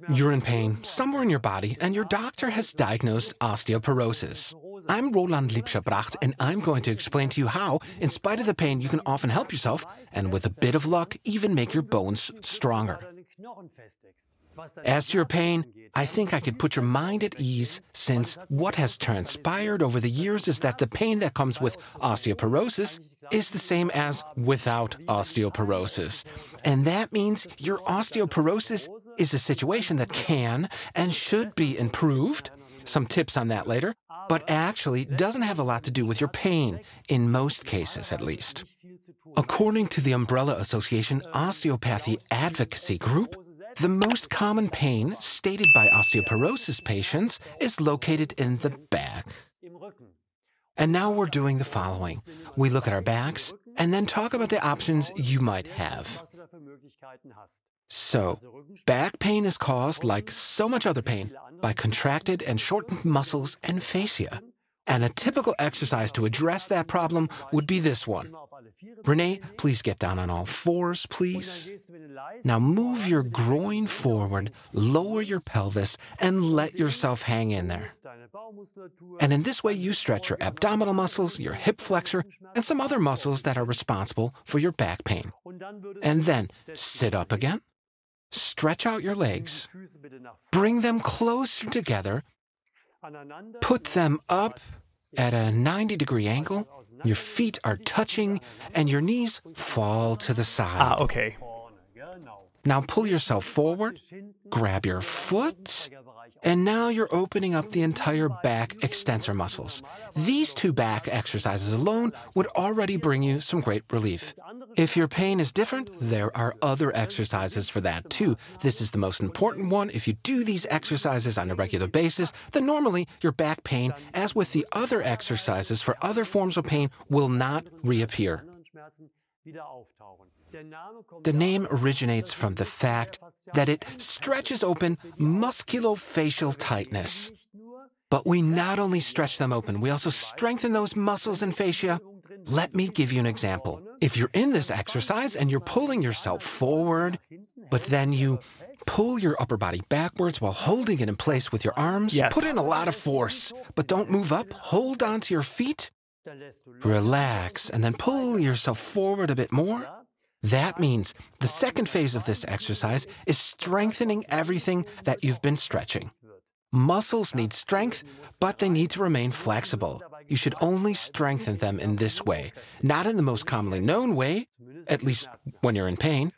You're in pain somewhere in your body, and your doctor has diagnosed osteoporosis. I'm Liebscher Bracht, and I'm going to explain to you how, in spite of the pain, you can often help yourself, and with a bit of luck, even make your bones stronger. As to your pain, I think I could put your mind at ease, since what has transpired over the years is that the pain that comes with osteoporosis is the same as without osteoporosis. And that means your osteoporosis is a situation that can and should be improved. Some tips on that later, but actually doesn't have a lot to do with your pain, in most cases at least. According to the Umbrella Association Osteopathy Advocacy Group, the most common pain stated by osteoporosis patients is located in the back. And now we're doing the following. We look at our backs and then talk about the options you might have. So, back pain is caused, like so much other pain, by contracted and shortened muscles and fascia. And a typical exercise to address that problem would be this one. Renee, please get down on all fours, please. Now move your groin forward, lower your pelvis, and let yourself hang in there. And in this way, you stretch your abdominal muscles, your hip flexor, and some other muscles that are responsible for your back pain. And then sit up again, stretch out your legs, bring them closer together, put them up at a 90-degree angle, your feet are touching, and your knees fall to the side. Okay. Now pull yourself forward, grab your foot, and now you're opening up the entire back extensor muscles. These two back exercises alone would already bring you some great relief. If your pain is different, there are other exercises for that too. This is the most important one. If you do these exercises on a regular basis, then normally your back pain, as with the other exercises for other forms of pain, will not reappear. The name originates from the fact that it stretches open musculofacial tightness. But we not only stretch them open, we also strengthen those muscles and fascia. Let me give you an example. If you're in this exercise and you're pulling yourself forward, but then you pull your upper body backwards while holding it in place with your arms, Yes. Put in a lot of force, but don't move up. Hold onto your feet, relax, and then pull yourself forward a bit more. That means the second phase of this exercise is strengthening everything that you've been stretching. Muscles need strength, but they need to remain flexible. You should only strengthen them in this way, not in the most commonly known way, at least when you're in pain.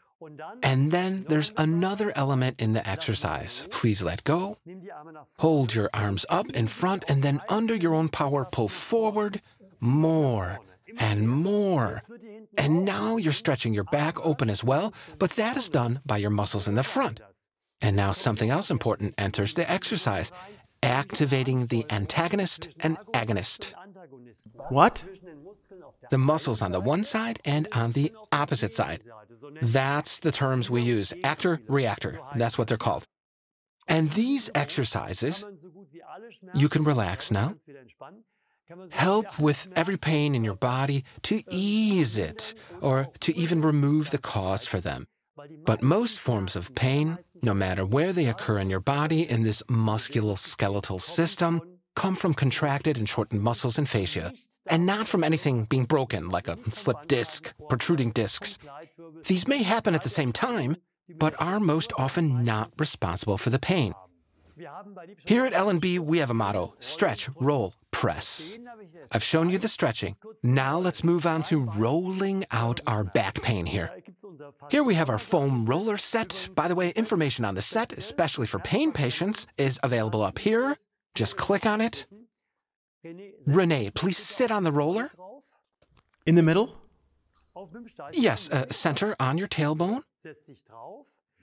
And then there's another element in the exercise. Please let go. Hold your arms up in front, and then under your own power, pull forward more and more. And now you're stretching your back open as well, but that is done by your muscles in the front. And now something else important enters the exercise, activating the antagonist and agonist. What? The muscles on the one side and on the opposite side. That's the terms we use, actor, reactor. That's what they're called. And these exercises, you can relax now, help with every pain in your body to ease it or to even remove the cause for them. But most forms of pain, no matter where they occur in your body in this musculoskeletal system, come from contracted and shortened muscles and fascia, and not from anything being broken, like a slipped disc, protruding discs. These may happen at the same time, but are most often not responsible for the pain. Here at L&B, we have a motto: stretch, roll, press. I've shown you the stretching. Now let's move on to rolling out our back pain here. Here we have our foam roller set. By the way, information on the set, especially for pain patients, is available up here. Just click on it. Renee, please sit on the roller. In the middle? Yes, center on your tailbone.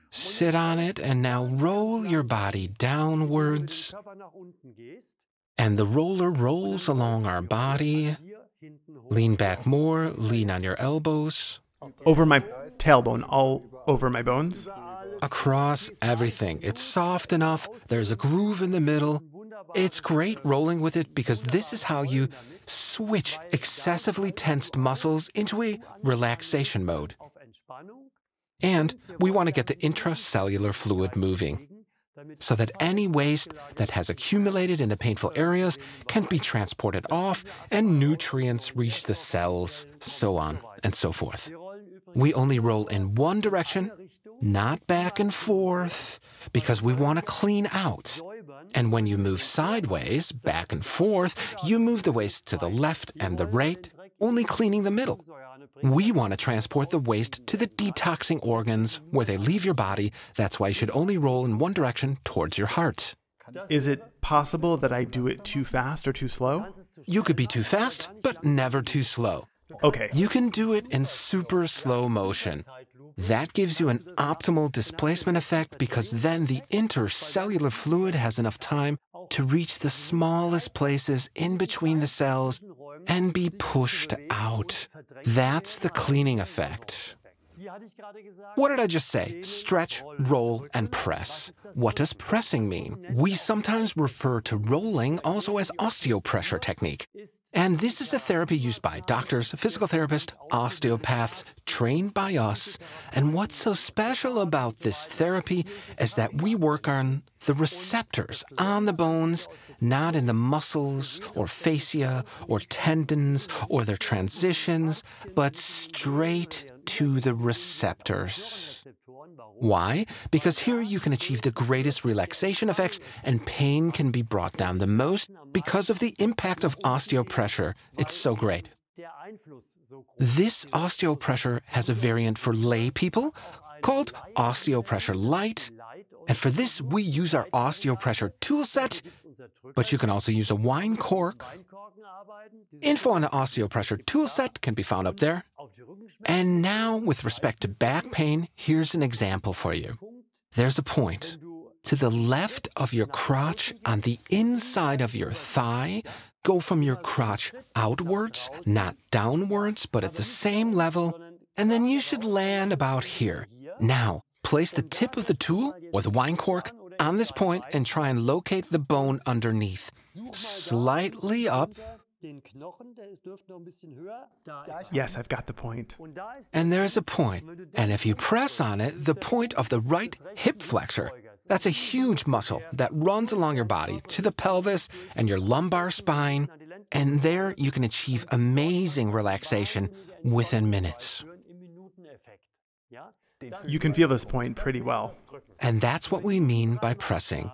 Sit on it, and now roll your body downwards. And the roller rolls along our body. Lean back more, lean on your elbows. Over my tailbone, all over my bones? Across everything. It's soft enough, there's a groove in the middle. It's great rolling with it because this is how you switch excessively tensed muscles into a relaxation mode. And we want to get the intracellular fluid moving. so that any waste that has accumulated in the painful areas can be transported off and nutrients reach the cells, so on and so forth. We only roll in one direction, not back and forth, because we want to clean out. And when you move sideways, back and forth, you move the waste to the left and the right, only cleaning the middle. We want to transport the waste to the detoxing organs where they leave your body. That's why you should only roll in one direction towards your heart. Is it possible that I do it too fast or too slow? You could be too fast, but never too slow. Okay. You can do it in super slow motion. That gives you an optimal displacement effect because then the intercellular fluid has enough time to reach the smallest places in between the cells and be pushed out. That's the cleaning effect. What did I just say? Stretch, roll, and press. What does pressing mean? We sometimes refer to rolling also as osteopressure technique. And this is a therapy used by doctors, physical therapists, osteopaths, trained by us. And what's so special about this therapy is that we work on the receptors on the bones, not in the muscles or fascia or tendons or their transitions, but straight to the receptors. Why? Because here you can achieve the greatest relaxation effects and pain can be brought down the most because of the impact of osteopressure. It's so great. This osteopressure has a variant for lay people called Osteopressure Light. And for this, we use our osteopressure toolset, but you can also use a wine cork. Info on the osteopressure toolset can be found up there. And now, with respect to back pain, here's an example for you. There's a point to the left of your crotch on the inside of your thigh. Go from your crotch outwards, not downwards, but at the same level, and then you should land about here. Now, place the tip of the tool or the wine cork on this point and try and locate the bone underneath. Slightly up. Yes, I've got the point. And there's a point. And if you press on it, the point of the right hip flexor, that's a huge muscle that runs along your body to the pelvis and your lumbar spine. And there you can achieve amazing relaxation within minutes. You can feel this point pretty well. And that's what we mean by pressing.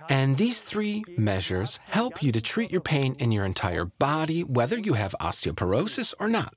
And these three measures help you to treat your pain in your entire body, whether you have osteoporosis or not.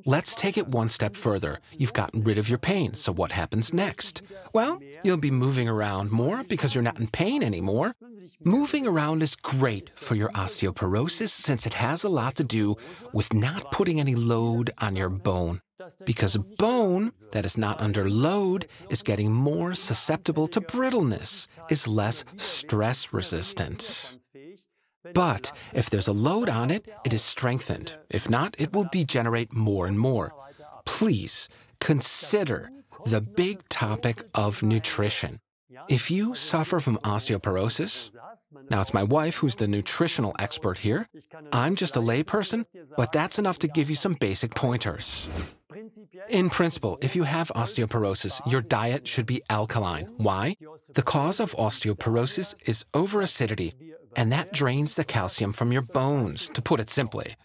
Let's take it one step further. You've gotten rid of your pain, so what happens next? Well, you'll be moving around more because you're not in pain anymore. Moving around is great for your osteoporosis since it has a lot to do with not putting any load on your bone. Because a bone that is not under load is getting more susceptible to brittleness, is less stress resistant. But if there's a load on it, it is strengthened. If not, it will degenerate more and more. Please consider the big topic of nutrition. If you suffer from osteoporosis, now it's my wife who's the nutritional expert here. I'm just a layperson, but that's enough to give you some basic pointers. In principle, if you have osteoporosis, your diet should be alkaline. Why? The cause of osteoporosis is overacidity, and that drains the calcium from your bones, to put it simply.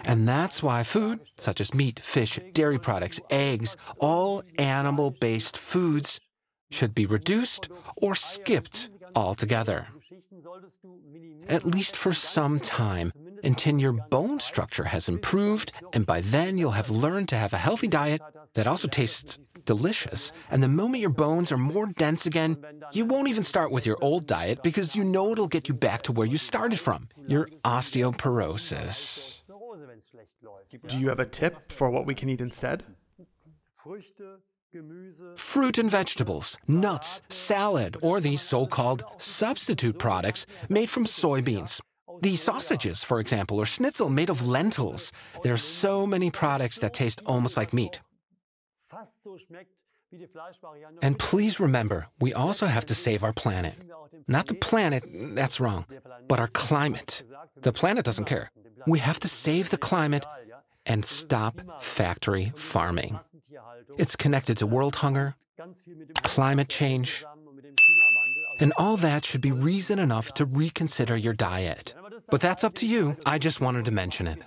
And that's why food, such as meat, fish, dairy products, eggs, all animal-based foods, should be reduced or skipped altogether. At least for some time, until your bone structure has improved, and by then you'll have learned to have a healthy diet that also tastes delicious. And the moment your bones are more dense again, you won't even start with your old diet because you know it'll get you back to where you started from, your osteoporosis. Do you have a tip for what we can eat instead? Fruit and vegetables, nuts, salad, or these so-called substitute products made from soybeans. These sausages, for example, or schnitzel made of lentils. There are so many products that taste almost like meat. And please remember, we also have to save our planet. Not the planet, that's wrong, but our climate. The planet doesn't care. We have to save the climate and stop factory farming. It's connected to world hunger, climate change, And all that should be reason enough to reconsider your diet. But that's up to you. I just wanted to mention it.